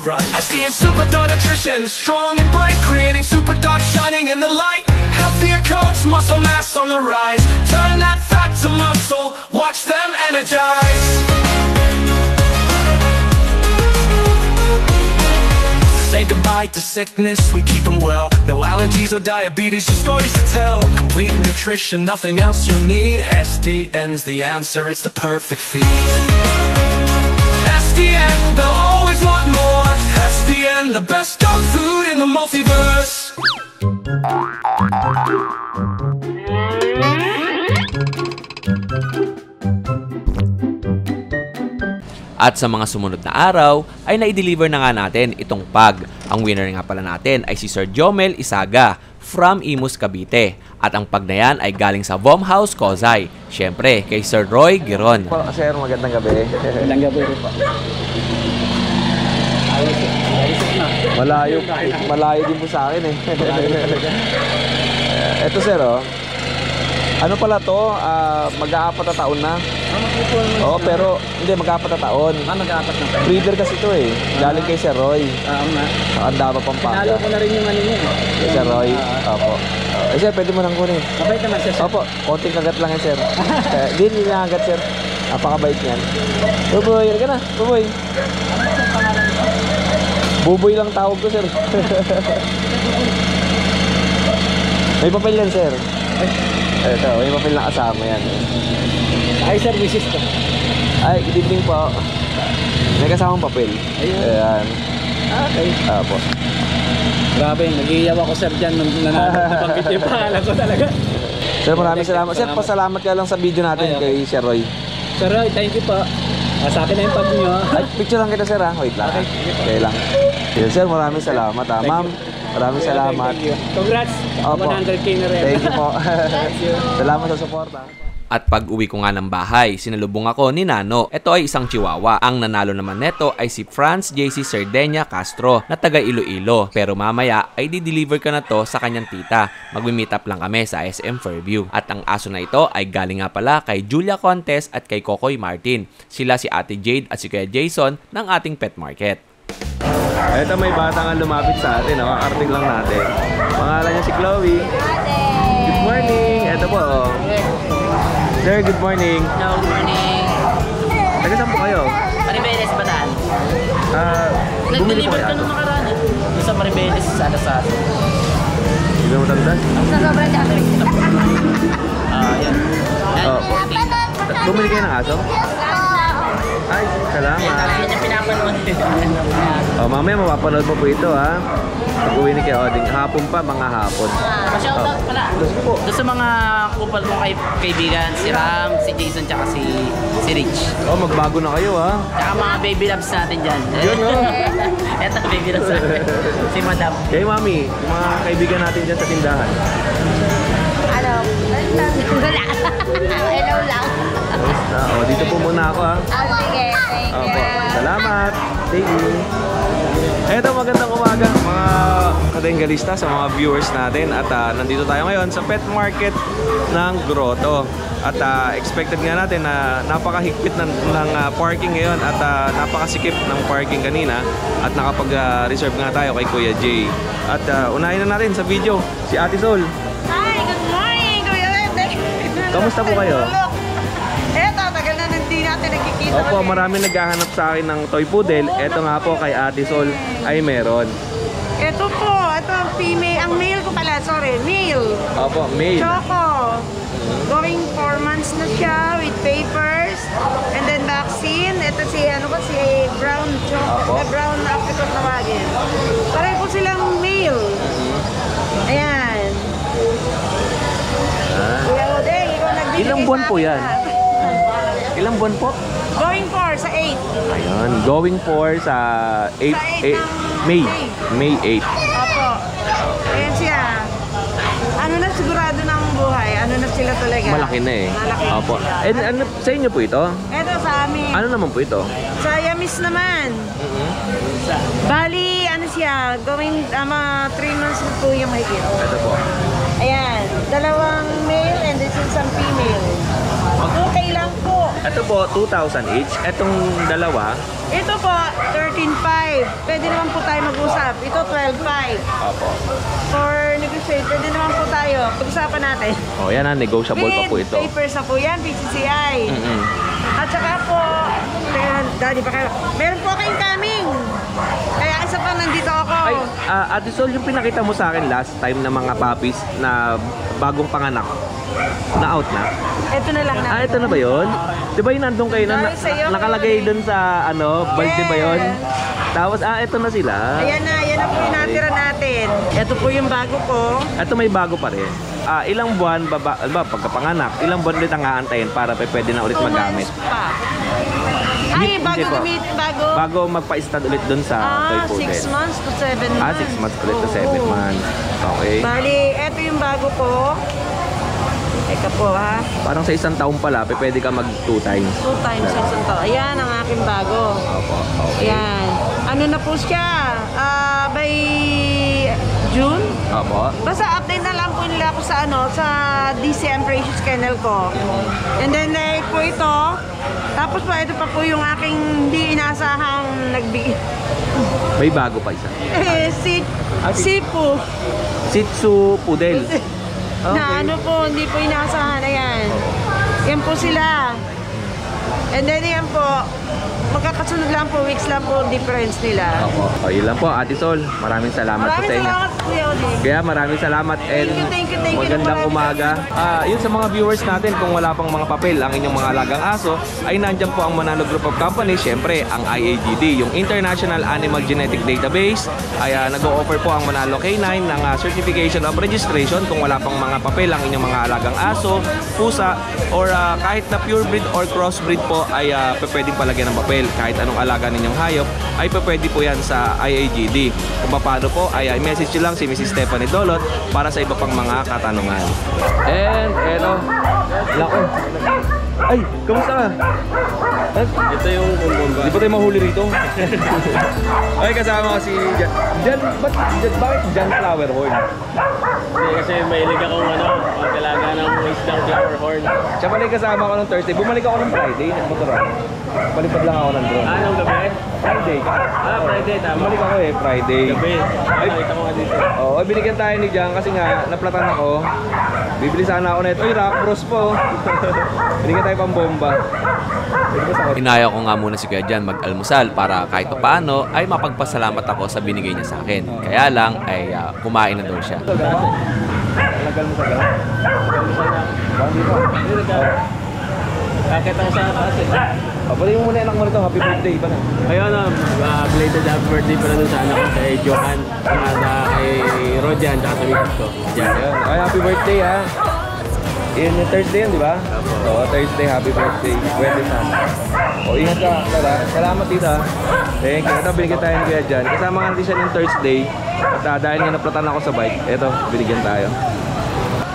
right. SDN Superdog Nutrition, strong and bright, creating Superdog shining in the light. Healthier coats, muscle mass on the rise. Turn that fat to muscle, watch them energize. Say goodbye to sickness, we keep them well. No allergies or diabetes, just stories to tell. Complete nutrition, nothing else you need. SDN's the answer, it's the perfect feed. SDN, they'll always want more. SDN, the best dog food in the multiverse. At sa mga sumunod na araw, ay na-deliver na nga natin itong pug. Ang winner nga pala natin ay si Sir Jomel Isaga from Imus, Cavite. At ang pug na yan ay galing sa Vom House, Kozay. Siyempre, kay Sir Roy Giron. Sir, magandang gabi. Magandang gabi rin po. Malayo din po sa akin eh. Eto sir, oh. Ano pala to? Mag-aapat na taon na. Oo, pero hindi, mag-aapat na taon. Mag-aapat na taon. Breeder kasi to eh. Galing kay Sir Roy. Ang daba Pampanga. Pinalo ko na rin yung ano niya. Kay Sir Roy. Opo. Sir, pwede mo nang kunin. Mabait naman siya, sir. Opo, konting kagat lang yan, sir. Hindi niya kagat, sir. Napakabait niyan. Buboy, ka na. Buboy. Buboy lang tawag ko, sir. May papel yan, sir. Ito, may papel na kasama yan. Ay, sir, misis ko. Ay, good evening po. May kasamang papel. Ayan. Okay. Opo. Grabe, nag-iiyaw ako, sir, dyan. Nabanggit yung pangalan ko talaga. Sir, maraming salamat. Sir, pasalamat ka lang sa video natin kay Sir Roy. Sir Roy, thank you po. Sa akin na yung pag nyo. Ay, picture lang kita, sir, ha? Wait lang. Okay lang. Sir, maraming salamat, ha? Ma'am, maraming salamat. Congrats. Opo. 100K na rin. Thank you po. Salamat sa suporta. At pag uwi ko nga ng bahay, sinalubong ako ni Nano. Ito ay isang chihuahua. Ang nanalo naman neto ay si Franz JC Sardenia Castro na taga Iloilo. Pero mamaya ay di-deliver ka na to sa kanyang tita. Magmi-meet up lang kami sa SM Fairview. At ang aso na ito ay galing nga pala kay Julia Contes at kay Kokoy Martin. Sila si Ate Jade at si Kuya Jason ng ating pet market. Ito may bata nga lumapit sa atin, arting lang natin. Pangalan niya si Chloe. Good morning. Ito po. Sir, good morning. Hello, good morning. Taga saan po kayo? Maribeles, Bataan. Bumili po Nag-deliver kayo ka nung nakaraan eh. Doon sa Maribeles, sa Alasas. Hindi mo matanda? Sa sobrang dami. Yan. Bumili kayo ng aso? Ay, salamat. Yan yung pinapanood. Mamaya mapapanood mo po ito, ha? Pag-uwi ni Kuya Oding. Hapon pa, mga hapon. Shoutout pala. Doon sa mga kupal kong kaibigan, si Ram, si Jason, tsaka si Rich. Magbago na kayo, ha? Tsaka mga baby loves natin dyan. Yun, no? Eto, baby loves natin. Si Madam. Kayo, Mami, yung mga kaibigan natin dyan sa tindahan. Ano? Wala. Hello lang. Dito po muna ako, ha? Sige, thank you. Salamat. Thank you. Eto, magandang umaga mga katengalista sa mga viewers natin. At nandito tayo ngayon sa pet market ng Grotto. At expected nga natin na napakahigpit ng parking ngayon. At napakasikip ng parking kanina. At nakapag-reserve nga tayo kay Kuya Jay. At unahin na natin sa video si Ate Sol. Hi, good morning, Kuya Wendek. Kamusta po kayo? Eto, tagal na hindi natin nagkikita. Opo, marami naghahanap sa akin ng toy poodle. Eto nga po kay Ate Sol ay meron. Ito po, ito ang female, ang male ko pala, sorry, male. Opo, male. Choco. Going 4 months na siya with papers and then vaccine. Ito si brown choco, brown apricot na wagin. Pareho po silang male. Ayan. Kuya Odeng, ikaw nagbibigay Ilang buwan po yan? Ilang buwan po? Going 4 sa 8. Ayun, going for sa 8, May 8. Opo. Ayan siya. Ano na sigurado ng buhay? Ano na sila talaga? Malaki na eh. Malaki na Opo. sila. And ano, sa inyo po ito? Ito sa amin. Ano naman po ito? Sa Yamis naman. Bali, ano siya, going, 3 months na po yung mahigit. Ito po. Ayan, 2 male and this is isang female. Okay lang po. Ito po, 2,000 each. Etong dalawa, Ito po, 13.5. Pwede naman po tayo mag-usap. Ito, 12.5. opo. For negotiate, pwede naman po tayo. Pag-usapan natin. Oh, yan negotiable pa po With ito. papers na po yan, PCCI. Mm-mm. At saka po, Daddy, baka meron po kayong coming. Kaya isa pa nandito ako. Ay, Ate Sol, yung pinakita mo sa akin last time na mga puppies na bagong panganak, na out na? Ito na lang na. Ito na ba yun? Di ba yung nandun kayo na, Dahil sa'yo, nakalagay Mami. dun sa balde ba yun? Yes. Tapos, ito na sila. Yan na po yung natira natin. Ito po yung bago ko. Ito may bago pa rin. Ilang buwan, pagkapanganak, ilang buwan ulit ang aantayin para pwede na ulit 2 magamit? months pa. Ay, Hindi bago po. gamitin, bago. Bago magpa-stud ulit dun sa toy poodle. 6 months to 7 months. 6 months ulit to 7 Oo. months. Okay. Bali, ito yung bago ko. Teka po ha. Parang sa isang taon pala, pwede ka mag 2 times. 2 times sa isang taon. Ayan ang aking bago. Opo, okay. Ayan. Ano na po siya? By June? Opo. Basta update na lang po nila ako sa sa DCM Precious Kennel ko. And then like po ito. Tapos po ito pa po yung aking hindi inasahang nagbigay. May bago pa isa. Sipu. Shih Tzu Poodle. Na ano po, hindi po inaasahan. Ayan. Yan po sila. And then yan po, magkakasunod lang po, weeks lang po difference nila. Opo. O, yun lang po, Ate Sol. Maraming salamat po Maraming sa inyo. salamat, Kuya Odi. Kaya maraming salamat and Thank you. magandang Maraming umaga. Yun sa mga viewers natin, kung wala pang mga papel ang inyong mga alagang aso, ay nandyan po ang Manalo Group of Companies. Siyempre, ang IAGD, yung International Animal Genetic Database, ay nag-o-offer po ang Manalo K9 ng Certification of Registration kung wala pang mga papel ang inyong mga alagang aso, pusa, or kahit na pure breed or crossbreed po ay pwedeng palagyan ng papel. Kahit anong alaga ninyong hayop, ay pwede po yan sa IAGD. Kung paano po, ay message nyo lang si Mrs. Stephanie Dolot para sa iba pang mga katanungan. And, eto, lako. Ay, kamusta ka? Ito yung bumbumba. Di ba tayo mahuli rito? Ay, kasama ko si Jan. Bakit Jan Flower Horn? Kasi mahilig akong magkalaga ng isdang flower horn. Siya pala yung kasama ko nung Thursday. Bumalik ako ng Friday, nagmotor ako. Palipad lang ako ng drone. Anong gabi? Friday. Friday, tama. Bumalik ako Friday. Gabi. Nakita ko nga dito. Oo, binigyan tayo ni Jan kasi nga naplatan ako. Bibili sana ako na ito. Uy, rock bros po. Binigyan tayo pang bomba. Inaya ko nga muna si Kuya Jan mag-almusal para kahit paano ay mapagpasalamat ako sa binigay niya sa akin. Kaya lang ay kumain na daw siya. Lagal mo sa galang. Kakita ko sa taas eh. Pabalik mo muna yung anak mo nito. Happy birthday pa na. Ayun belated happy birthday pala dun sa anak ko kay Johan, kay Rojan, tsaka sa misis ko. Yan. Ayun. Ay, happy birthday ha. Yun yung Thursday yun, di ba? Oo, Thursday, happy birthday. Pwede sana. O, ingat ka. Salamat dito ha. Thank you. Ito, binigyan tayo ni Kuya Jan. Kasama nga natin siya ng Thursday. At dahil nga naplatan ako sa bike, ito, binigyan tayo.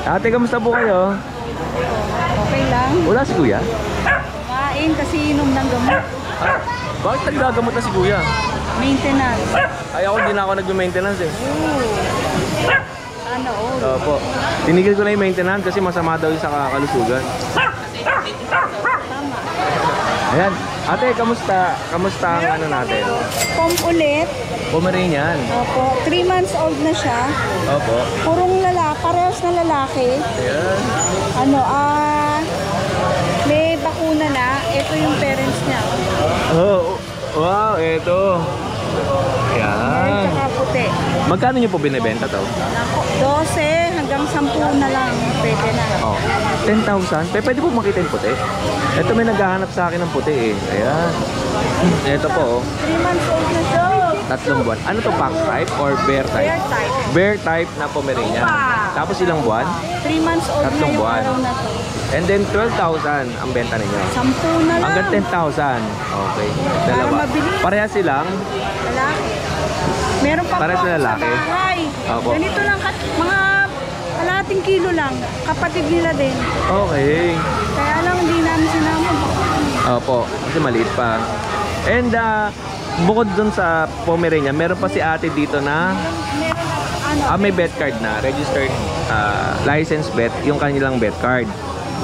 Ate, kamusta po kayo? Okay lang. Wala si Kuya? Kain kasi inom ng gamot. Bakit naggagamot na si Kuya? Maintenance. Ay, ako din ako nag-maintenance eh. Ano, all. Opo. Tinigil ko na yung maintenance kasi masama daw yung sa kakalusugan. Tama. Ayan. Ate, kamusta? Kamusta ang ano natin? Pom ulit. Pomeranian. Opo. 3 months old na siya. Opo. Purong lalaki. Parehas na lalaki. Ayan. Ano, may bakuna na. Ito yung parents niya. Oh, wow, eto. Meron Ayan. tsaka puti. Magkano niyo po binibenta to? 12 hanggang 10 na lang. Pwede na. Oh, 10,000? Pwede po makita yung puti. Ito may naghahanap sa akin ng puti eh. Ayan. Ito po, oh. 3 months old na siya. 3 buwan. Ano to, fox type or bear type? Bear type. Bear type na Pomeranian. Tapos ilang buwan? 3 months old na 3 yung buwan. araw na to. And then 12,000 ang benta ninyo. 10 na lang. Hanggang 10,000. Okay. Dalawa. mabilis. Pareha silang. Lalaki. Meron pa Para po sa ako lalaki? sa bahay. Opo. Ganito lang, mga kalahating kilo lang. Kapatid nila din. Okay. Kaya lang hindi namin sinama. Opo. Kasi maliit pa. And bukod dun sa Pomeranian, meron pa si ate dito na Meron may may vet card na. Registered license vet. Yung kanilang vet card.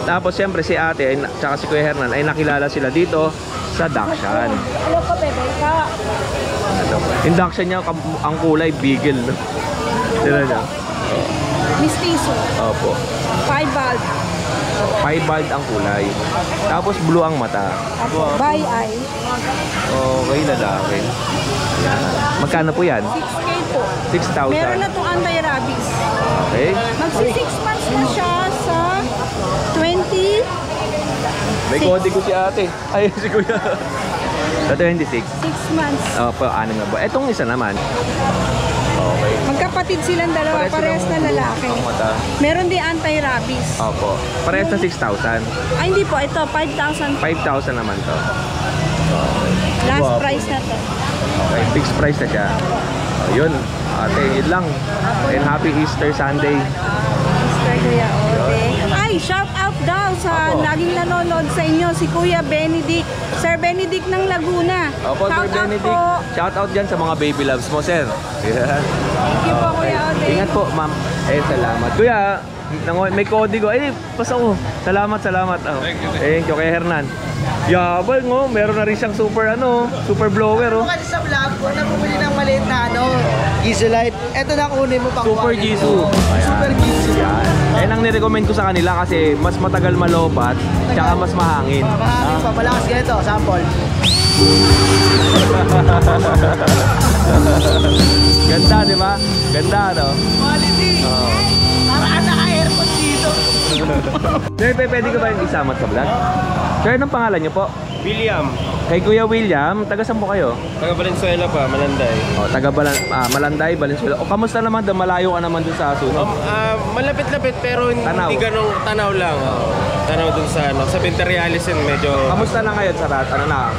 Tapos siyempre si ate ay, tsaka si Kuya Hernan ay nakilala sila dito sa Dakshan. Ano ka, bebe? Ka. Yung Dakshan niya, ang kulay beagle, no? Tira niya. Mistiso. Opo. 5 bulb. Piebald ang kulay. Tapos blue ang mata. By eye. Okay, lalaki. Yan. Magkano po yan? 6K po. 6,000. Meron na itong anti-rabies. Okay. Magsi 6 months na siya sa 20. May kode ko si ate. Ay, si kuya. Sa 26. 6 months. Opo, 6 na ba? Etong isa naman. Okay. Magkapatid silang dalawa, parehas na lalaki. Ang mata. Meron din anti-rabies. Opo. Parehas na 6,000. Ay, hindi po. Ito, 5,000. 5,000 naman to. Last Wow. price na to. Okay, fixed price na siya. Yun. Ate, yun lang. And happy Easter Sunday. Mr. Kuya Ode. Ay, shout out daw sa Opo. laging nanonood sa inyo, si Kuya Benedict. Sir Benedict ng Laguna. Opo, Sir Shout out Benedict. po. Shout out dyan sa mga baby loves mo, sir. Yeah. Thank you po, Kuya Ode. Ingat po, ma'am. Eh, salamat. Kuya, may kode ko. Eh, pasa ko. Salamat. Oh. Thank you, kay Hernan. Yabal, no? Meron na rin siyang super blower, oh. Kasi sa vlog ko, napumili ng maliit na Gizzolite. Ito na kunin mo pang Super Jisoo. Super Gizzolite. Yan. Eh, ang nirecommend ko sa kanila kasi mas matagal malobat, tsaka mas mahangin. Mahangin pa, malakas ganito, sample. Ganda, di ba? Ganda, no? Quality. Parang naka-aircon dito. Sir, pwede ko ba yung isama sa vlog? Sir, anong pangalan niyo po? William, Kay Kuya William, taga saan po kayo? taga Valenzuela pa, Malanday. O, taga Malanday, Valenzuela. O, kamusta naman? Malayo ka naman dun sa sunog. Malapit-lapit pero Tanaw. hindi ganong tanaw lang. Tanaw dun sa Venterialis yun, medyo... Kamusta na ngayon sa Ngayon,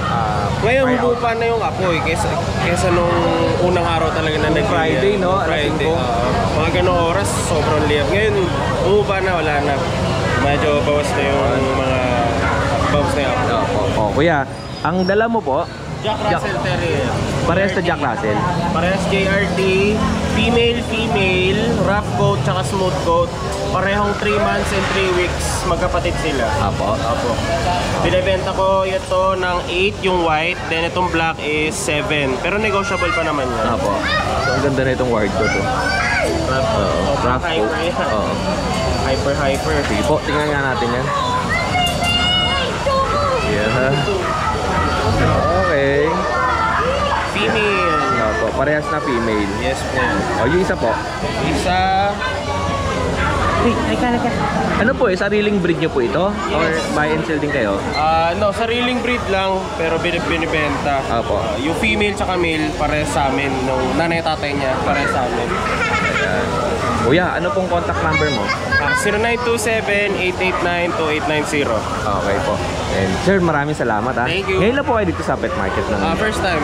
Fire out? humupa na yung apoy kesa nung unang araw talaga na Friday, no? Alas Friday, 5. mga ganong oras, sobrang liyak. Ngayon, humupa na, wala na. Medyo bawas na yung mga... Bawas na yung apoy. O, Kuya, ang dala mo po, Jack Russell Terrier. parehas na Jack Russell. Parehas JRT, female, rough coat, tsaka smooth coat. Parehong 3 months and 3 weeks, magkapatid sila. Apo. Opo. Binibenta ko ito ng 8 yung white, then itong black is 7. Pero negotiable pa naman yan. Apo. So, ang ganda na itong word ko to. Rough coat. Rough coat. Hyper yan. Oo. Hyper. Sige po, tingnan nga natin yan. Yeah. Okay. Female. Apo, parehas na female. Yes po. O, yung isa po. Isa, Ano po sariling breed nyo po ito? Or buy and sell din kayo? no, sariling breed lang, pero binibenta. Apo. Yung female tsaka male, parehas sa amin. Nung nanay tatay niya, parehas sa amin. Kuya, ano pong contact number mo? 0927-889-2890. Okay po. And sir, maraming salamat ha. Thank you. Ngayon lang po kayo dito sa pet market ng First time.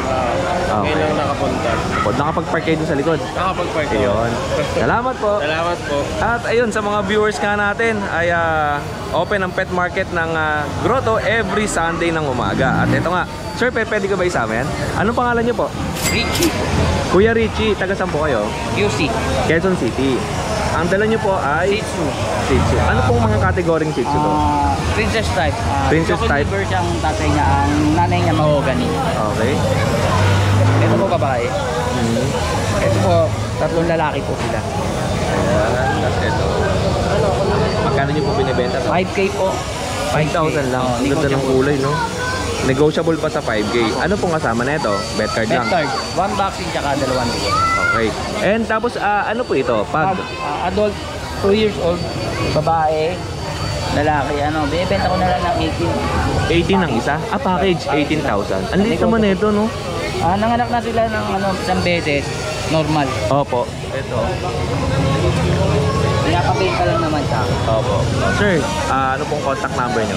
Ngayon lang nakapunta. nakapag-park kayo dun sa likod. Nakapag-park ako. Ayun. Salamat po. Salamat po. At ayun, sa mga viewers nga natin ay open ang pet market ng Grotto every Sunday ng umaga. At ito nga, sir, pwede ko ba isama yan? Anong pangalan niyo po? Richie. Kuya Richie, taga saan po kayo? QC. Quezon City. Ang dala niyo po ay Shih Tzu. Shih Tzu. Ano pong mga kategoring Shih Tzu to? Princess type. Princess type. Chocolate liver ang tatay niya, ang nanay niya mahogany. Okay. Ito po babae. Ito po, 3 lalaki po sila. Ayan, that's ito. Magkano niyo po binibenta? 5K po. 5,000 lang. Ang ganda ng kulay, no? Negotiable pa sa 5K. Ano pong kasama na ito? Bet card lang. Pet card. 1 vaccine tsaka 2 ticket. Okay. And tapos, ano po ito? Pag? Adult, 2 years old, babae, lalaki, binibenta ko na lang ng 18 ang isa? Package. 18,000. Ang liit naman ito, no? Nanganak na sila ng isang beses, normal. Opo. Ito. Pinapabenta lang naman sa akin. Opo. Sir, ano pong contact number nyo?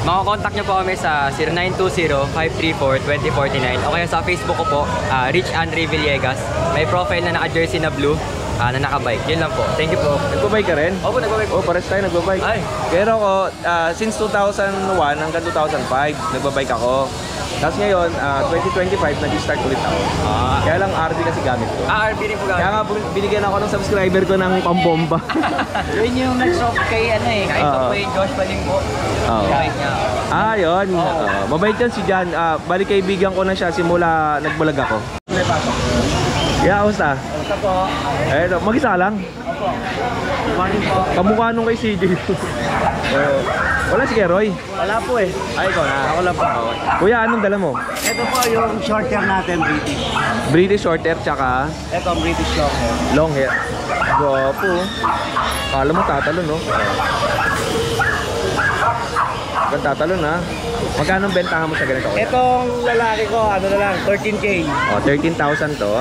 Makakontakt nyo po kami sa 0920-534-2049 o kaya sa Facebook ko po, Rich Andre Villegas. May profile na naka-jersey na blue, na naka-bike. Yun lang po. Thank you po. Nagbabike ka rin? Opo, nag-bike po. Pares tayo nagbabike. Ay. Pero ako, since 2001 hanggang 2005, nagbabike ako. Tapos ngayon, 2025, nag-start ulit ako. Kaya lang RB kasi gamit ko. RB rin po gamit. Kaya nga binigyan ako ng subscriber ko ng pambomba. Yun yung nag-soft kay kay Josh Baling po. Kahit niya. Yun. Mabait yan si Jan. Bali kaibigan ko na siya simula nagbalag ako. Yeah, kamusta? Kamusta po? Eto, mag-isa lang? Opo. Kamukha nung kay CJ. Wala si Keroy? Wala po eh. Ay, ikaw na. Ako lang po. Kuya, anong dala mo? Ito po yung short hair natin, British. British short hair, tsaka Ito ang British long hair. long hair. Gwapo. Kala mo tatalon, no? Huwag tatalon, ha? Magkano ang bentahan mo sa ganito? Itong lalaki ko, ano na lang, 13K. 13,000 to.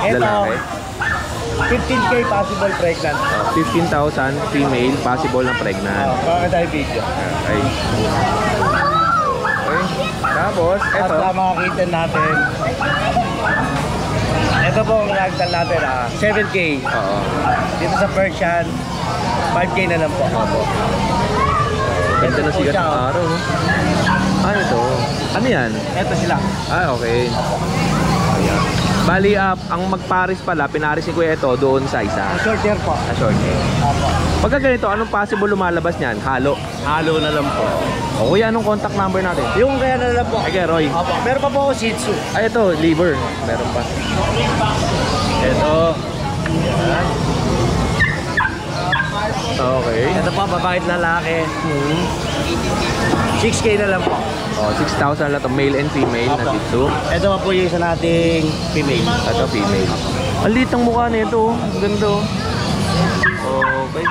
Ito, Lalaki. 15K possible pregnant. 15,000 female, possible na pregnant. Baka tayo video. Okay. Tapos, At eto. makakita natin. Ito po ang ragdoll natin, 7K. Oo. Dito sa Persian, 5K na lang po. Ganda na sigat ng araw, no? Ito. Ano yan? Ito sila. Okay. Bali, ang magparis pala, pinaris ni Kuya ito doon sa isa. Short hair po. Short hair. Opo. Pagka ganito, anong possible lumalabas niyan? Halo. Halo na lang po. O Kuya, anong contact number natin? Yung kaya na lang po. Ay, Roy. Opo. Meron pa po ako Shih Tzu. Ay, ito, liver. Meron pa. Ito. Okay. Ito po, babae at lalaki. 6K na lang po. 6,000 lang to, male and female na Shih Tzu. Ito pa po yung isa nating female. Ito, female. Ang liit ng mukha nito. Ang ganda. Okay.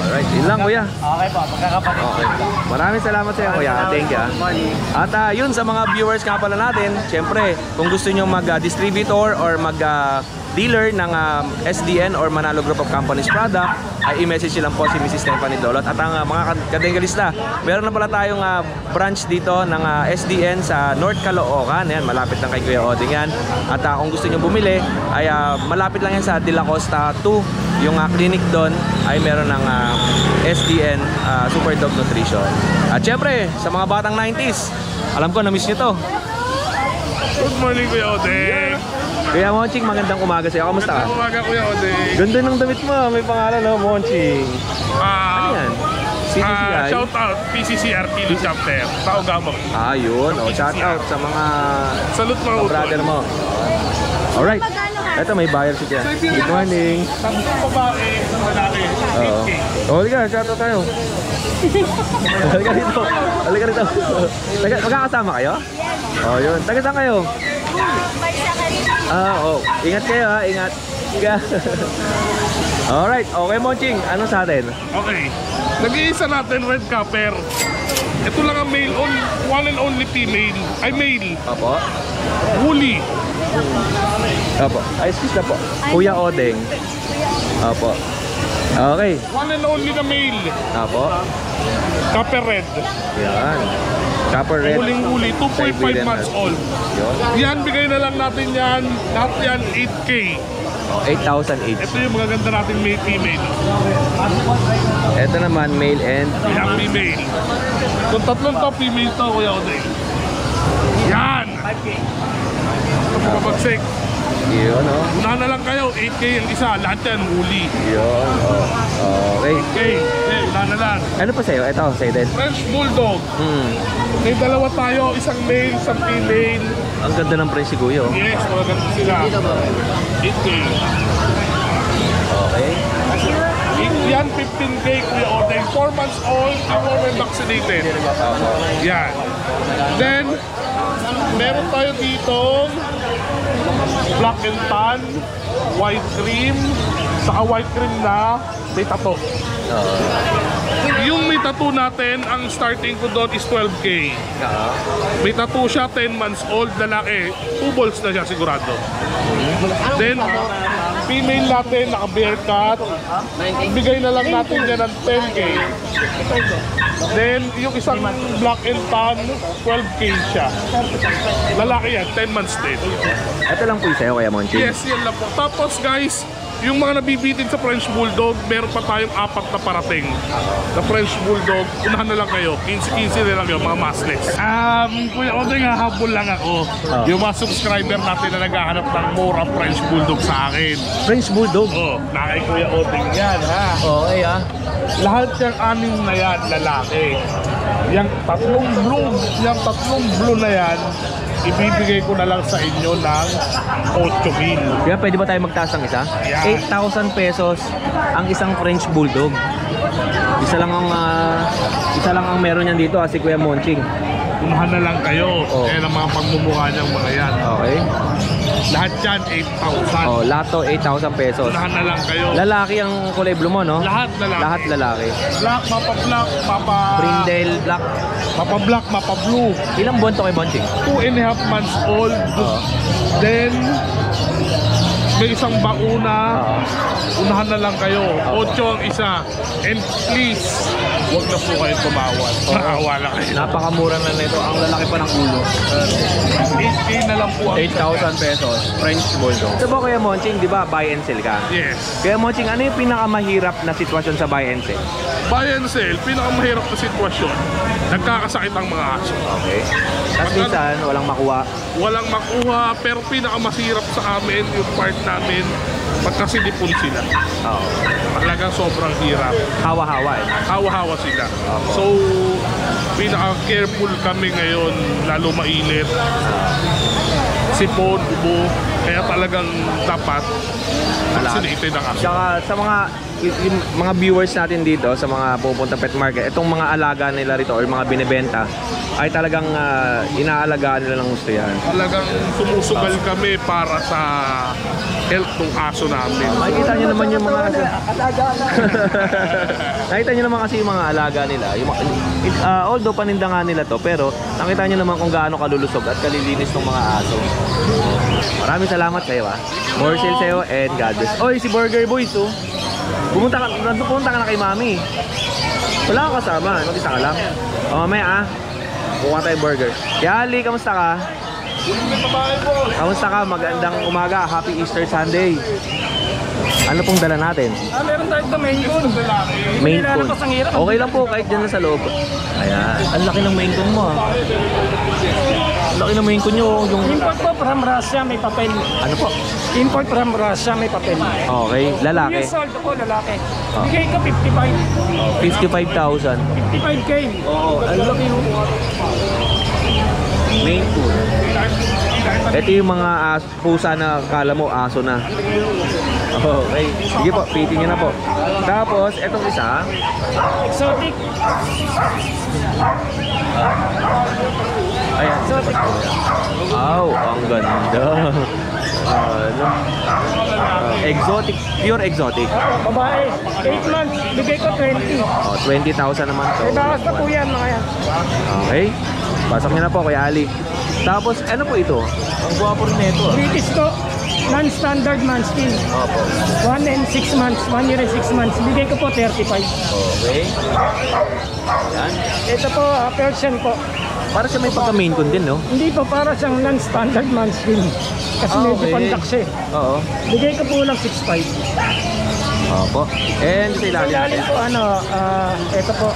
Alright, yun lang Kuya. Okay po, magkakapatid. Okay. Maraming salamat sa iyo Kuya. Thank you. At yun sa mga viewers nga pala natin, syempre, kung gusto nyo mag-distributor or mag-dealer ng SDN or Manalo Group of Companies product, ay i-message lang po si Mrs. Stephanie Dolot. At ang mga kadenggalista, meron na pala tayong branch dito ng SDN sa North Caloocan. Yan, malapit lang kay Kuya Oding yan. At kung gusto nyo bumili, ay malapit lang yan sa De La Costa 2. Yung clinic doon ay meron ng SDN Super Dog Nutrition. At syempre, sa mga batang 90s, alam ko na-miss nyo to. Good morning, Kuya Odeng. Kuya Monching, magandang umaga sa'yo. Kamusta ka? Magandang umaga, Kuya Odeng. Ganda ng damit mo. May pangalan, no? Monching. Ano yan? CCCI? Shout out, PCCR Kilo Chapter. Sa Ogamo. Yun. Shout out sa mga Salute mga brother mo. Alright. Ito, may buyer si Tia. Good morning. Tatlong babae, isang lalaki. 8K. Halika, shout out tayo. Halika rito. Halika rito. Magkakasama kayo? Yun. Taga saan kayo? Ingat kayo ha, ingat. Alright, okay Monching, ano sa atin? Okay. Nag-iisa natin, red copper. Ito lang ang male, one and only female. Ay, male. Opo. Woolly. Opo. Excuse na po. Kuya Odeng. Opo. Okay. One and only na male. Opo. Copper red. Yan. Copper red. Huling-huli, 2.5 months old. Yan, bigay na lang natin yan. Lahat yan, 8K. 8,000 each. Ito yung magaganda nating male female. Ito naman, male and Yan, female. Kung tatlong to, female to, Kuya Odeng. Yan! Ito pumabagsik. yun, oh. Una na lang kayo, 8K ang isa, lahat yan, huli. Yun, oh. Okay. 8K, una na lang. Ano pa sa'yo? Ito, sa'yo din. French Bulldog. May dalawa tayo, isang male, isang female. Ang ganda ng price si Kuya, oh. Yes, maganda sila. 8K. Okay. Yan, 15K, Kuya Odeng. 4 months old, ako may vaccinated. Yan. Then, meron tayo dito black and tan, white cream, saka white cream na may tattoo. Yung may tattoo natin, ang starting ko doon is 12K. May tattoo siya, 10 months old, lalaki. 2 balls na siya sigurado. Then, female natin, naka-bear cut. Bigay na lang natin yan ng 10K. Then, yung isang black and tan, 12K siya. Lalaki yan, 10 months din. Ito lang po sa'yo, Kuya Monchi. Yes, yan lang po. Tapos guys, yung mga nabibitin sa French Bulldog, meron pa tayong 4 na parating na French Bulldog. Unahan na lang kayo, 15-15 na lang yun, mga maskless. Kuya Odeng, habol lang ako. Yung mga subscriber natin na naghahanap ng mura French Bulldog sa akin. French Bulldog? Na kay Kuya Odeng yan, ha? Okay, ah. Lahat yung 6 na yan, lalaki. Yung 3 blue na yan, ibibigay ko na lang sa inyo ng 8,000. Kaya pwede ba tayo magtaas ng isa? Yan. 8,000 pesos ang isang French Bulldog. Isa lang ang meron niyan dito, si Kuya Monching. Unahan na lang kayo. Kaya ang mga pagmumukha niyang mga yan. Okay. Lahat yan, 8,000. Lahat to 8,000 pesos. Unahan na lang kayo. Lalaki ang kulay blue mo, no? Lahat lalaki. Lahat lalaki. Black, mapa-black, Brindle, black. mapa-black, mapa-blue. Ilang buwan to kay Monching? 2.5 months old. Then, may isang bakuna. Unahan na lang kayo. 8 ang isa. And please, huwag na po kayo tumawad. Naawa lang kayo. Napakamura na nito. Ang lalaki pa ng ulo. 8K na lang po ang 8,000 pesos. French Bulldog. Ito ba Kuya Monching, di ba buy and sell ka? Yes. Kuya Monching, ano yung pinakamahirap na sitwasyon sa buy and sell? Buy and sell, pinakamahirap na sitwasyon. Nagkakasakit ang mga aso. Okay. Tapos minsan, walang makuha. Walang makuha, pero pinakamasirap sa amin, yung part namin, pagkasilipon sila. Talagang sobrang hirap. Hawa-hawa eh. Hawa-hawa sila. So, pinaka-careful kami ngayon, lalo mainit. Sipon, ubo, kaya talagang dapat vaccinated ang aso. Tsaka sa yung mga viewers natin dito, sa mga pupunta pet market, itong mga alaga nila rito or mga binibenta, ay talagang inaalagaan nila ng gusto yan. Talagang sumusugal kami para sa health ng aso namin. Makikita nyo naman yung mga nakita nyo naman kasi yung mga alaga nila. Although paninda nga nila to, pero nakita nyo naman kung gaano kalulusog at kalilinis ng mga aso. Maraming salamat sa'yo, ha. More sales sa'yo and God bless. Oy, si Burger Boys, oh. Pumunta ka na kay Mami. Wala kang kasama, mag-isa ka lang. O mamaya, kuha tayo burger. Yali, kamusta ka? Kamusta ka? Magandang umaga. Happy Easter Sunday. Ano pong dala natin? Meron tayo ito, Maine Coon. Maine Coon. Okay lang po, kahit dyan na sa loob. Ayan. Ang laki ng Maine Coon mo, ha. Ang laki ng Maine Coon nyo. Import po from Russia, may papel. Ano po? Import from Russia, may papel. Okay, lalaki. Years old po, lalaki. Bigay ko 55. 55,000. 55K. Oo, ang laki yung Maine Coon. Ito yung mga pusa na kala mo aso na. Okay. Sige po, pitin nyo na po. Tapos, etong isa. Exotic. Ayan. Exotic. Wow, ang ganda. Exotic, pure exotic. Babae, 8 months, bigay ko 20. 20,000 naman to. May bawas na po yan, mga yan. Okay. Pasok nyo na po, Kuya Ali. Tapos, ano po ito? Ang guwapo rin nito, ah. British to, non-standard manskin. Opo. 1 and 6 months, 1 year and 6 months. Bigay ko po 35. Okay. Yan. Ito po, Persian po. Para siya may pagka-Maine Coon din, no? Hindi po, para siyang non-standard manskin. Kasi medyo pandak siya. Oo. Bigay ko po lang 6.5. Opo. And sa ilalim. Ilalim po, ito po.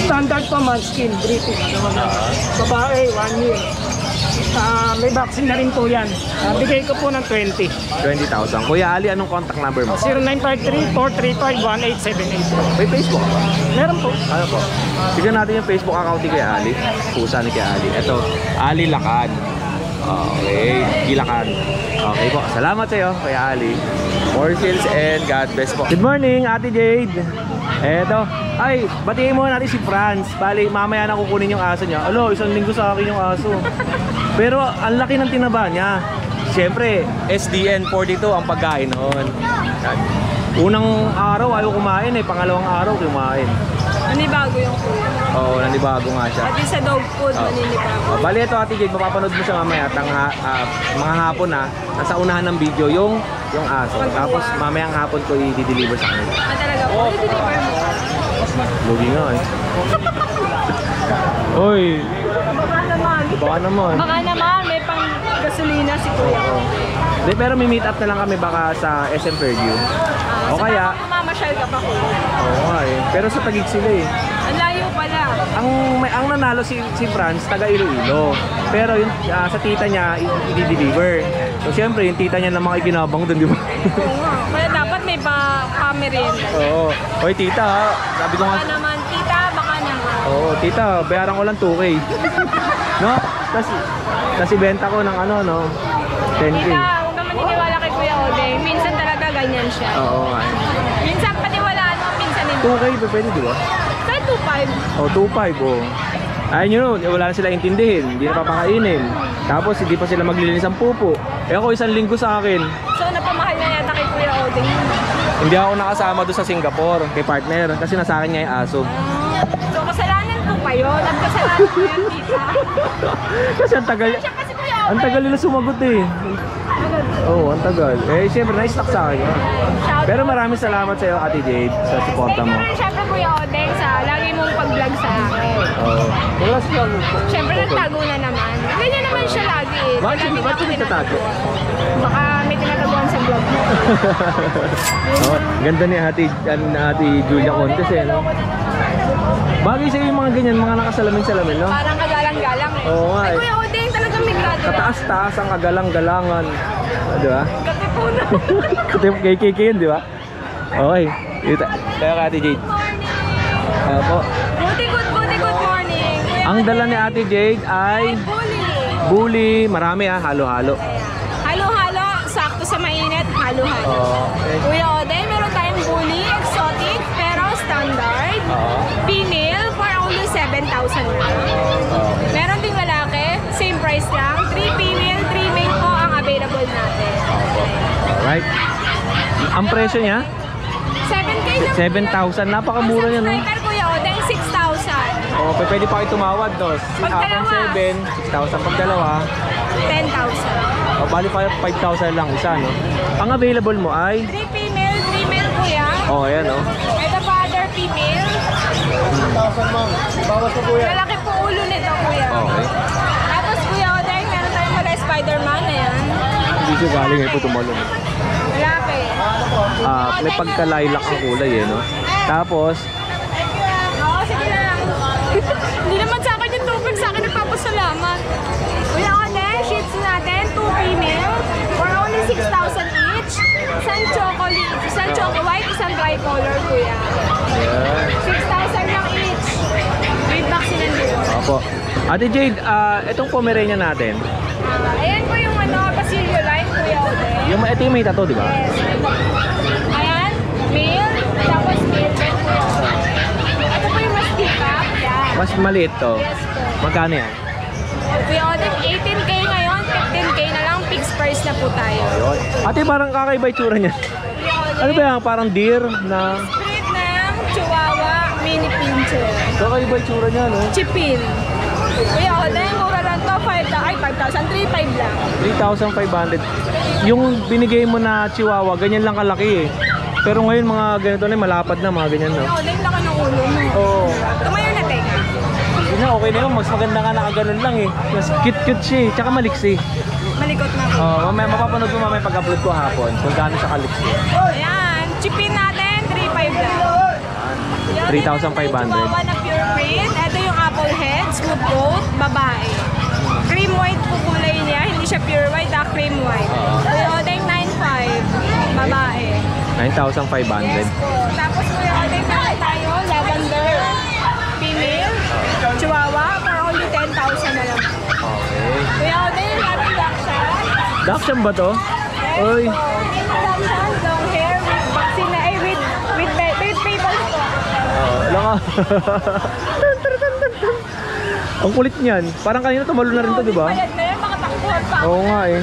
Standard po manskin, British. Babae, 1 year. May vaccine na rin po yan. Bigay ko po ng 20. 20,000. Kuya Ali, anong contact number mo? 0953-435-1878. May Facebook ba? Meron po. Ano po? Tignan natin yung Facebook account ni Kuya Ali. Pusa ni Kuya Ali. Ito, Ali Lakad. Okay, Gilakan. Okay po, salamat sa'yo, Kuya Ali. More sales and God bless po. Good morning, Ate Jade. Eto, ay, batiin mo natin si Franz. Bali, mamaya na kukunin yung aso niya. Alo, 1 linggo sa akin yung aso. Pero, ang laki ng tinaba niya. Siyempre, SDN 42 ang pagkain noon. Unang araw, ayaw kumain eh. Pangalawang araw, kumain. Nanibago yung kuya. Oo, nanibago nga siya. Pati sa dog food, naninibago. Bali ito, Ate Jade, mapapanood mo siya mamaya mga hapon na nasa unahan ng video yung aso. Tapos mamayang hapon ko i-deliver sa kanila. Talaga po, i-deliver mo. Lugi nga eh. Oy! Baka naman. Baka naman. Baka naman, may pang gasolina si Kuya. Hindi, pero may meet up na lang kami baka sa SM Fairview. O So, kaya, baka mamamasyal ka pa, Kuya. oo nga eh. Pero sa Taguig sila eh. Ang layo pala. Ang nanalo si Franz, taga Iloilo. Pero yung sa tita niya, i-deliver. So syempre, yung tita niya namang ikinabang doon, di ba? Oo nga. Kaya dapat may pa-merienda. Oo. Oy, tita, ha? Sabi ko nga, Baka naman, tita, baka naman. oo, tita, bayaran ko lang 2K. No? Kasi benta ko ng ano, no? 10K. Tita, huwag ka maniniwala kay Kuya Ode. Minsan talaga ganyan siya. Oo nga. Minsan paniwalaan mo, minsan hindi. 2K ba pwede, di ba? Kahit 2.5. O, 2.5, oh. Ayun yun, wala na sila intindihin. Hindi na papakainin. Tapos, hindi pa sila maglilinis ang pupo. Eh ako, 1 linggo sa akin. So, napamahal na yata kay Kuya Ode. Hindi ako nakasama doon sa Singapore, kay partner. Kasi nasa akin niya yung aso. So, kasalanan ko pa yun. At kasalanan ko yun, tita. Kasi ang tagal. Siya kasi Kuya Ode. Ang tagal nila sumagot eh. Oo, ang tagal. Eh, siyempre, na-stuck sa akin yun. Pero maraming salamat sa iyo, Ate Jade, sa suporta mo. Thank you rin syempre Kuya Ode sa lagi mong pag-vlog sa akin. Oo. Wala siya. Siyempre nagtago na naman. Ganyan naman siya lagi eh. Bakit Lagi siya nagtatago? Baka may tinataguan sa vlog mo. Oh, ganda ni Ate Julia Contes eh, no? Bagay sa'yo yung mga ganyan, mga nakasalamin-salamin, no? Parang kagalang-galang eh. Oo nga Ay, eh. Kuya Ode, talagang may grado. Kataas-taas ang kagalang-galangan. Di ba? Katipunan. Katip KKK yun, di ba? Okay. Kaya ka, Ate Jade. Opo. Good morning. Kuya Ang dala ni Ate Jade ay bully. Marami halo-halo. Halo-halo, sakto sa mainit, halo-halo. Okay. Kuya Ode, meron tayong bully, exotic, pero standard. Female for only 7,000 lang. Meron ding lalaki, same price lang. 3 female, 3 male po ang available natin. Alright. Ang presyo niya? 7K lang. 7,000. Napakamura niya, no? Striker Kuya Ode, 6,000. Okay, pwede pa kayo tumawad, no? Pag dalawa. 7, 6,000 pag dalawa. 10,000. O, bali 5,000 lang isa, no? Ang available mo ay? 3 female, 3 male kuya. Oh, ayan, no? Ito pa other female. 1,000, ma'am. Bawas po, kuya. Lalaki po ulo nito kuya. Okay. Tapos Kuya Ode, meron tayong mga Spider-Man na yan. Hindi siya galing ay po tumalong. Lalaki. May pagka-lilac ang kulay, eh, no? Tapos, Oo, sige lang. Hindi naman sa akin yung tubig, sa akin nagpapasalamat. Kuya Ode, sheets natin, 2 female, for only 6,000 each. Isang chocolate, isang choco white, isang tricolor, kuya. 6,000 lang each. With vaccine and dito. opo. Ate Jade, itong Pomeranian natin, Ayan po yung Basilio line, Kuya Ode. ito yung may tattoo, di ba? Yes. Ayan, male, tapos male din, Kuya Ode. Ito po yung mas deep-up, yan. Mas maliit to. Yes po. Magkano yan? Kuya Ode, 18K ngayon, 15K na lang, fixed price na po tayo. Ate, parang kakaiba itsura niya. Kuya Ode, Ano ba yan? Parang deer na... split ng Chihuahua mini pincher. Kakaiba itsura niya, no? Chipin. Kuya Ode, mura lang to, 5,000, 3,500 lang. 3,500. Yung binigay mo na Chihuahua, ganyan lang kalaki eh. Pero ngayon mga ganito na, malapad na mga ganyan, no? Kuya Ode, yung laki ng ulo mo. Oo. Tumayo na, teka. Hindi na, okay na yun. Mas maganda nga nakaganon lang eh. Mas cute-cute siya eh. Tsaka maliksi. Malikot na po. Mamaya mapapanood mo mamaya pag-upload ko hapon kung gaano siya kaliksi. Ayan, chipin natin, 3,500 lang. 3,500. Chihuahua na pure breed. Ito yung apple head, smooth coat, babae. Cream white po kulay niya, hindi siya pure white, cream white. Kuya Odeng 9,500, babae. 9,500. Yes po. Tapos Kuya Odeng meron tayo, lavender, female, chihuahua, for only 10,000 na lang. Okay. Kuya Odeng, happy Dachshund. Dachshund ba to? Yes Oy. po. Dachshund, long hair, with vaccine, with papers po. Wala ka. Ang kulit niyan. Parang kanina tumalo na rin to, di ba? Bayad na yan, makatakbuhan pa. Oo nga eh.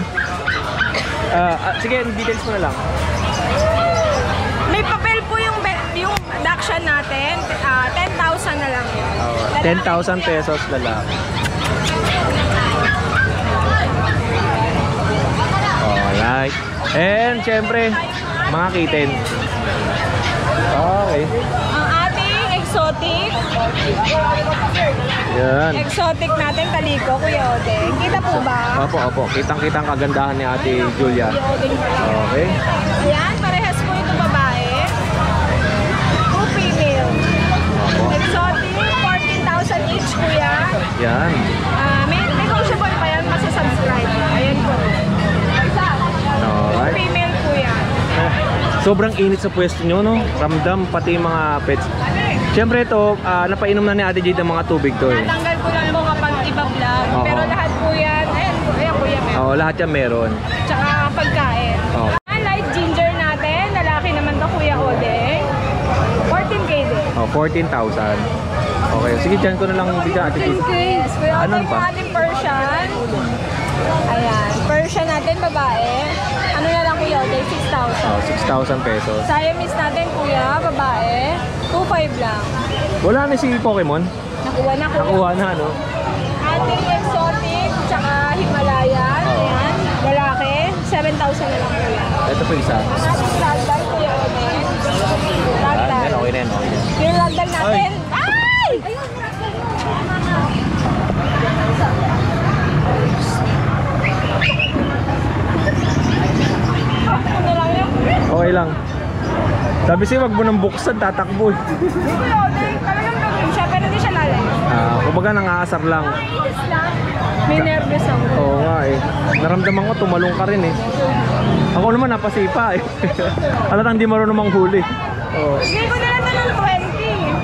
Sige, details mo na lang. May papel po yung Dachshund natin. 10,000 na lang yun. 10,000 pesos lalaki. Alright. And syempre, mga kitten. Okay. Ang ating exotic. Yan. Exotic natin, kaliko, Kuya Odeng. Kita po ba? Opo. Kitang-kitang kagandahan ni Ate Julia. Kuya Odeng pala. Okay. Ayan, parehas po ito babae. 2 female. Exotic, 14,000 each, Kuya. Yan. May negotiable pa yan, masasubscribe. Ayan po. Alright. Female, Kuya. Sobrang init sa pwesto nyo, no? Ramdam pati yung mga pets. Siyempre ito, napainom na ni Ate Jade ng mga tubig to eh. Natanggal ko lang po kapag iba-vlog. Oo. Pero lahat po yan, ayan Kuya, meron. Oo, lahat yan meron. Tsaka pagkain. Oo. Light ginger natin, lalaki naman to Kuya Odeng. 14K din. Oh, 14,000. Okay, sige dyan ko na lang bigyan Ate Jade. 14K. Kuya Ano Odeng, pa? ating Persian. Ayan, Persian natin, babae. Ano na lang Kuya Odeng, 6,000. Oh, 6,000 pesos. Siamese natin Kuya, babae. 2,500 lang. Wala na si Pokemon? Nakuha na Kuya. Nakuha na, no? Ating exotic, tsaka Himalayan. Ayan, lalaki. 7,000 na lang Kuya. Ito po isa. Ating ragdoll Kuya Odeng. Ragdoll. Yan, okay na yan. Okay. Yung ragdoll natin. Ay! Ano lang yun? Okay lang. Sabi siya, wag mo nang buksan, tatakbo eh. Kuya Odeng, talagang gagawin siya, pero hindi siya lalayo. Kumbaga nangaasar lang. Nakainis lang. May nervous ako. Oo nga eh. Naramdaman ko, tumalong ka rin eh. Ako naman napasipa eh. Halatang di marunong manghuli. Oo. Bigay ko na lang ng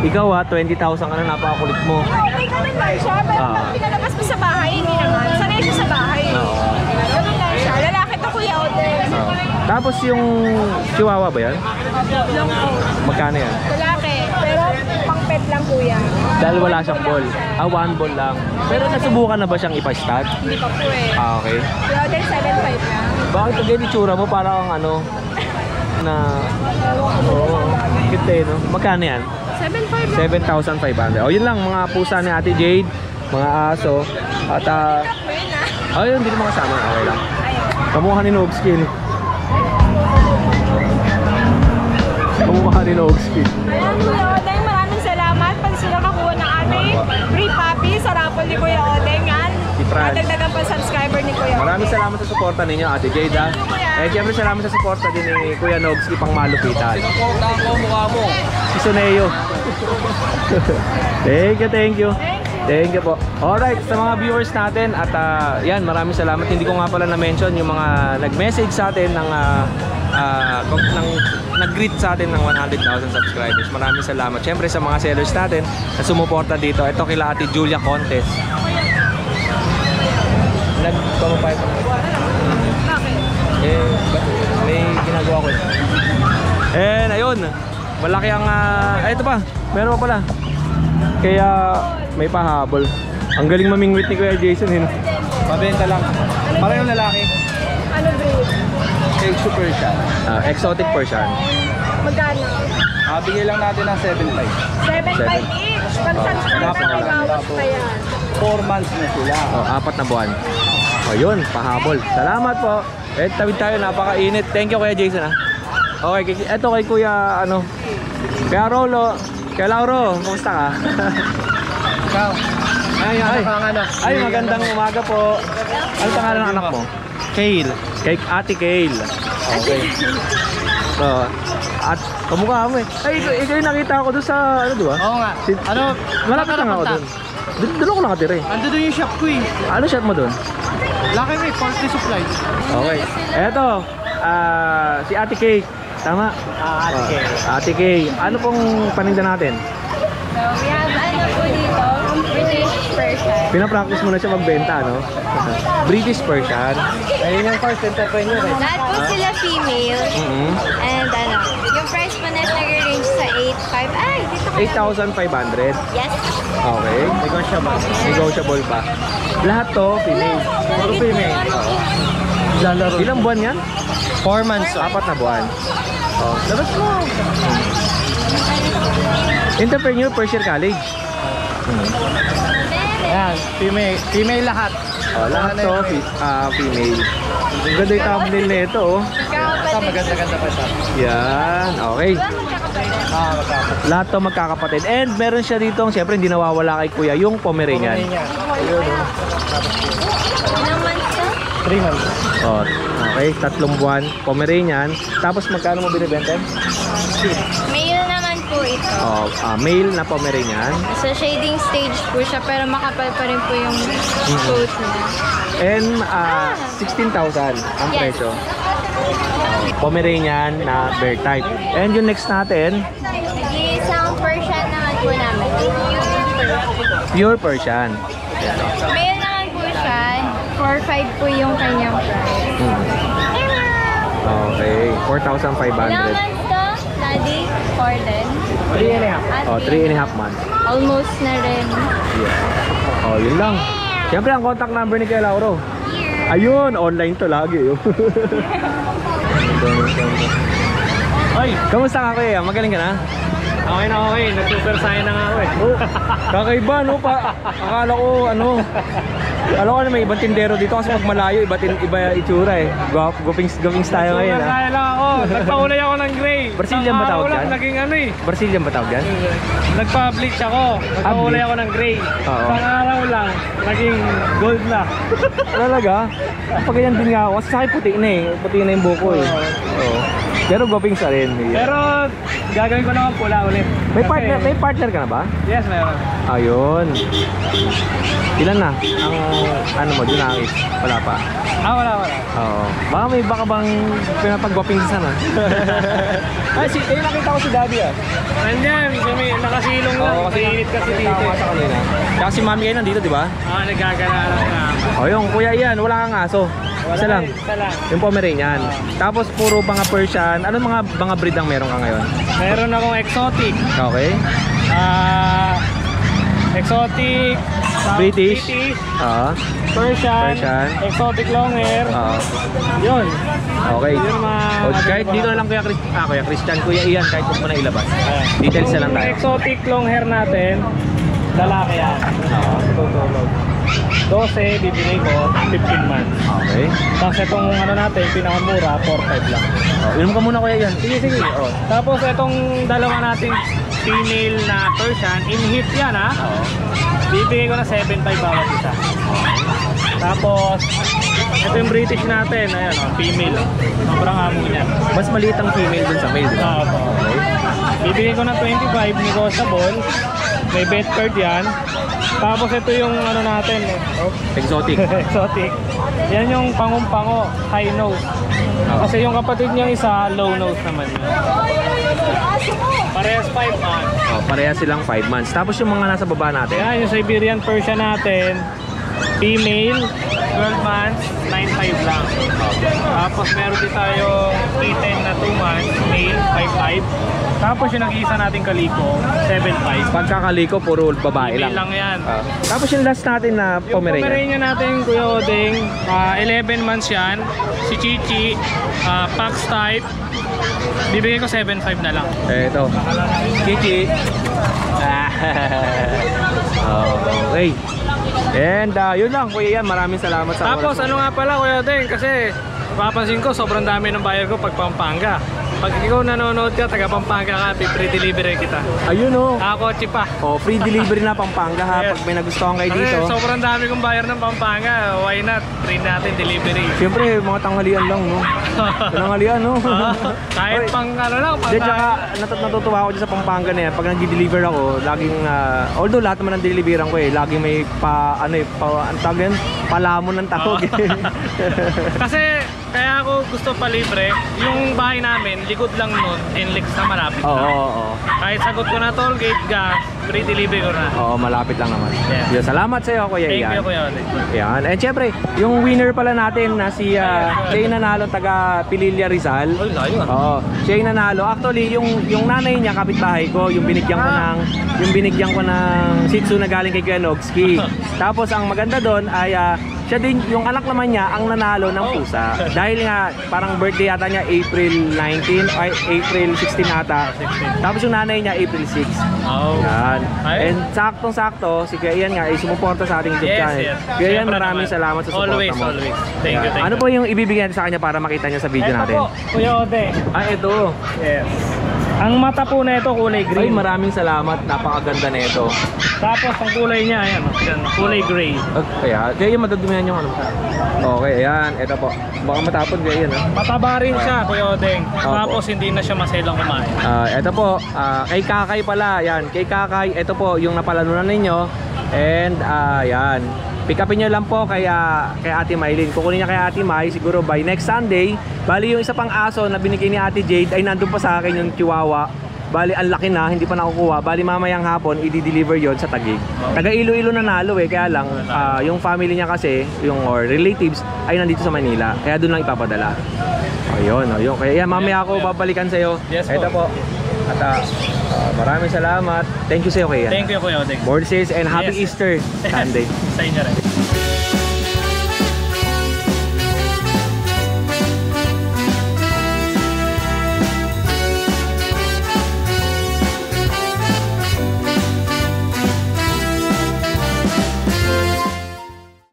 20. Ikaw 20,000 ka na, napakakulit mo. Okay ka naman siya, pero pag pinalabas mo sa bahay, hindi naman. Sanay siya sa bahay. Ganun lang siya. Lalaki to Kuya Odeng. Tapos yung Chihuahua ba yan? Long coat. Magkano yan? Lalaki, pero pang pet lang Kuya. Dahil wala siyang ball. 1 ball lang. Pero nasubukan na ba siyang ipa-stud? Hindi pa po eh. Okay. Kuya Odeng, 7,500 lang. Bakit ang ganyan itsura mo? Parang ano, na... Oo, cute eh, no? Magkano yan? 7,500 7,500. lang. O yun lang, mga pusa ni Ate Jade, mga aso, at ayun, hindi naman kasama. Okay lang. Kamukha ni Nogskin. Kamukha ni Nogskin. Ayan Kuya Odeng, maraming salamat. Pag sila kakuha ng ating free puppy sa raffle ni Kuya Odeng. Yan. Si Franz. Dadagdagan pa subscriber ni Kuya Odeng. Maraming salamat sa suporta ninyo, Ate Jade. Eh, siyempre salamat sa suporta din ni Kuya Nogskin pang malupitan. Suporta ko mukha mo. Si Soneo. Thank you. Thank you po. Alright, sa mga viewers natin at yan, maraming salamat. Hindi ko nga pala na-mention yung mga nag-message sa atin ng nag-greet sa atin ng 100,000 subscribers. Maraming salamat. Siyempre sa mga sellers natin na sumuporta dito. Ito kila Ate Julia Contest. Nag-pamapay pa. May ginagawa ko. And ayun, malaki ang ito pa, meron pa pala. Kaya may pahabol. Ang galing mamingwit ni Kuya Jason eh. Mabenta lang. Parehong lalaki. Ano breed? Exo Persian. Exotic Persian. Magkano? Bigay lang natin ng 7,500. 7,500 each. Pag subscriber may bawas pa yan. 4 months na sila. 4 na buwan. Ayun, pahabol. Salamat po. Tawid tayo, napakainit. Thank you Kuya Jason Okay, eto kay Kuya Kuya Rolo. Kuya Lauro, kumusta ka? Ikaw. Ay, magandang umaga po. Ano pangalan ng anak mo? Kale. Kay Ate Kale. Okay. So, at kamukha mo eh. Ay, ikaw yung nakita ako doon sa di ba? Oo nga. Malapit lang ako doon. Doon ako nakatira eh. Ando doon yung shop ko eh. Ano shop mo doon? Laki rin, poultry supply. Okay. Eto, si Ate Kay. Tama? Ate Kay. Ate Kay. Ano pong paninda natin? So, we have ano po dito, British Persian. Pinapractice mo na siya magbenta, no? British Persian. Ayun yung first entrepreneur eh. Lahat po sila female. And ano, yung price po na nag-range sa 8,500. Ay, dito kayo. 8,500? Yes. Okay. Negotiable. Negotiable pa. Lahat to, female. Puro female. Lalaro. Ilang buwan yan? 4 months. 4 na buwan. Oh, labas mo. Entrepreneur Persian College. Ayan, female lahat. Oh, lahat to, female. Ang ganda yung thumbnail na ito, oh. Ikaw pala ito, maganda-ganda pa siya. Yan, okay. Lahat to magkakapatid. And meron siya dito, siyempre hindi nawawala kay Kuya, yung Pomeranian. Ilang months to? 3 months. Oh, okay, 3 buwan, Pomeranian. Tapos magkano mo binibenta? Male naman po ito. Oh, male na Pomeranian. Sa shading stage po siya, pero makapal pa rin po yung coat niya. And 16,000 ang Yes. presyo. Pomeranian na bear type. And yung next natin, Isang Persian naman po namin. pure Persian. Male naman po siya. 4,500 po yung kanyang price. Okay, 4,500. Ilang months to, Daddy? 4 din? 3.5. Oh, 3.5 months. Almost na rin. Yeah. Oh, yun lang. Siyempre, ang contact number ni Kuya Lauro. Ayun, online to lagi. Ay, kamusta ka Kuya? Magaling ka na? Okay na okay, nag-super saiyan na nga ako eh. Kakaiba, no? Akala ko, alam ko na may ibang tindero dito kasi pag malayo, iba itsura eh. Gupings tayo ngayon. Super saiyan lang ako. Nagpaulay ako ng gray. Brazilian ba tawag yan? Naging ano eh. Brazilian ba tawag yan? Nagpa-bleach ako. Nagpaulay ako ng gray. Oo. Isang araw lang, naging gold na. Talaga? Pag ganyan din nga ako, kasi sa akin puti na eh. Puti na yung buko eh. Oo. Pero gupings na rin. Pero gagawin ko naman pula ulit. May partner ka na ba? Yes, meron. Ayun. Ilan na? Ang ano mo, Junakis? Wala pa? Wala. Oo. Baka bang pinapag-guaping sa sana? Nakita ko si Daddy ah. Nandiyan, nakasilong lang. Oo, kasi mainit kasi dito. Sa kanina. Kaya si Mami kayo nandito, di ba? Nagagana lang naman. O yung Kuya Ian, wala kang aso. Isa lang. Yung Pomeranian. Tapos puro mga Persian. Anong mga breed ang meron ka ngayon? Meron akong exotic. Okay. Exotic. British. Persian. Exotic long hair. Yun. Okay. Yun O, kahit dito na lang Kuya Christian, Kuya Ian, kahit huwag mo na ilabas. Details na lang tayo. Exotic long hair natin, lalaki yan. Tutulog. 12, bibigay ko, 15 months. Okay. Tapos itong ano natin, pinakamura, 4-5 lang. Inom ka muna Kuya Ian. Sige. Tapos itong dalawa nating female na Persian, in heat yan ha. Bibigay ko na 7.5 bawat isa. Tapos, ito yung British natin, ayan female. Sobrang amo niya. Mas maliit ang female dun sa male, di ba? Okay. Bibigay ko ng 25, negotiable. May bet card yan. Tapos ito yung ano natin, Exotic. exotic. Yan yung pangumpango, high nose. Kasi yung kapatid niyang isa, low nose naman yun. Parehas 5 months. Parehas silang 5 months. Tapos yung mga nasa baba natin. Yan, yung Siberian Persian natin, female, 12 months, 9.5 lang. Tapos meron din tayong kitten na 2 months, male, 5.5. Tapos yung nag-iisa nating kaliko, 7.5. Pagkakaliko, puro babae Female lang. lang yan. Tapos yung last natin na Yung Pomeranian. Pomeranian natin, Kuya Odeng, 11 months yan. Si Chichi, Pax type. Bibigay ko 7.5 na lang. Ito. Chichi. Okay. And yun lang Kuya Ian, maraming salamat sa Tapos oras. ano nga pala Kuya Odeng, kasi papansin ko sobrang dami ng buyer ko pag Pampanga. Pag ikaw nanonood ka, taga Pampanga ka, free delivery kita. Ayun oh. Nakakotse pa. Free delivery na Pampanga ha. Yes. Pag may nagustuhan kayo Kasi dito. sobrang dami kong buyer ng Pampanga. Why not? Free natin delivery. Siyempre, mga tanghalian lang, no? Tanghalian, no? Kahit pang ano lang. Hindi, tsaka natutuwa ako dyan sa Pampanga na yan. Pag nag-deliver ako, laging, although lahat naman ng deliveran ko laging may ang tawag yan? Palamon ng tawag. Kasi, kaya ako gusto pa libre. Yung bahay namin, likod lang nun, NLEX na malapit na. Oo. Kahit sagot ko na toll gate, gas, free delivery ko na. Oo, malapit lang naman. Yeah. Salamat sa iyo, Kuya Ian. Thank you, Kuya Odeng. Yan. And syempre, yung winner pala natin na si siya yung nanalo, taga Pililla Rizal. Ay, layo. Oo. Siya yung nanalo. Actually, yung nanay niya kapitbahay ko, yung binigyan ko ng Shih Tzu na galing kay Kuya Nogski. Tapos ang maganda doon ay siya din, yung anak naman niya, ang nanalo ng pusa. Dahil nga, parang birthday yata niya April 19, ay April 16 ata. Tapos yung nanay niya, April 6. Yan. And saktong-sakto, si Kuya Ian nga, ay sumuporta sa ating YouTube channel. Kuya Ian, maraming salamat sa suporta mo. Always. Thank you. Ano po yung ibibigay natin sa kanya para makita niya sa video natin? Ito po, Kuya Ode. Ito. Yes. Ang mata po na ito kulay Ay, green. maraming salamat. Napakaganda na ito. Tapos ang kulay niya, ayan, kulay gray. Kaya yung madadumihan yung ano. Okay, ayan. Ito po. Baka matapon kaya yan. Mataba rin siya, Kuya Odeng. Tapos hindi na siya maselang kumain. Ito po, kay Kakay pala. Yan, kay Kakay. Ito po yung napalanunan ninyo. And yan. Pick upin nyo lang po kay Ate Maylin. Kukunin niya kay Ate May siguro by next Sunday. Bali yung isa pang aso na binigay ni Ate Jade ay nandun pa sa akin yung Chihuahua. Bali ang laki na, hindi pa nakukuha. Bali mamayang hapon i-deliver yon sa Taguig. Taga Iloilo nanalo kaya lang yung family niya kasi, yung or relatives ay nandito sa Manila. Kaya doon lang ipapadala. Ayun. Kaya mamaya ako babalikan sa iyo. Yes, ito po. At maraming salamat. Thank you sa iyo, Kuya. Thank you, Kuya Odeng. Board sales and happy Easter Sunday. Sa inyo rin.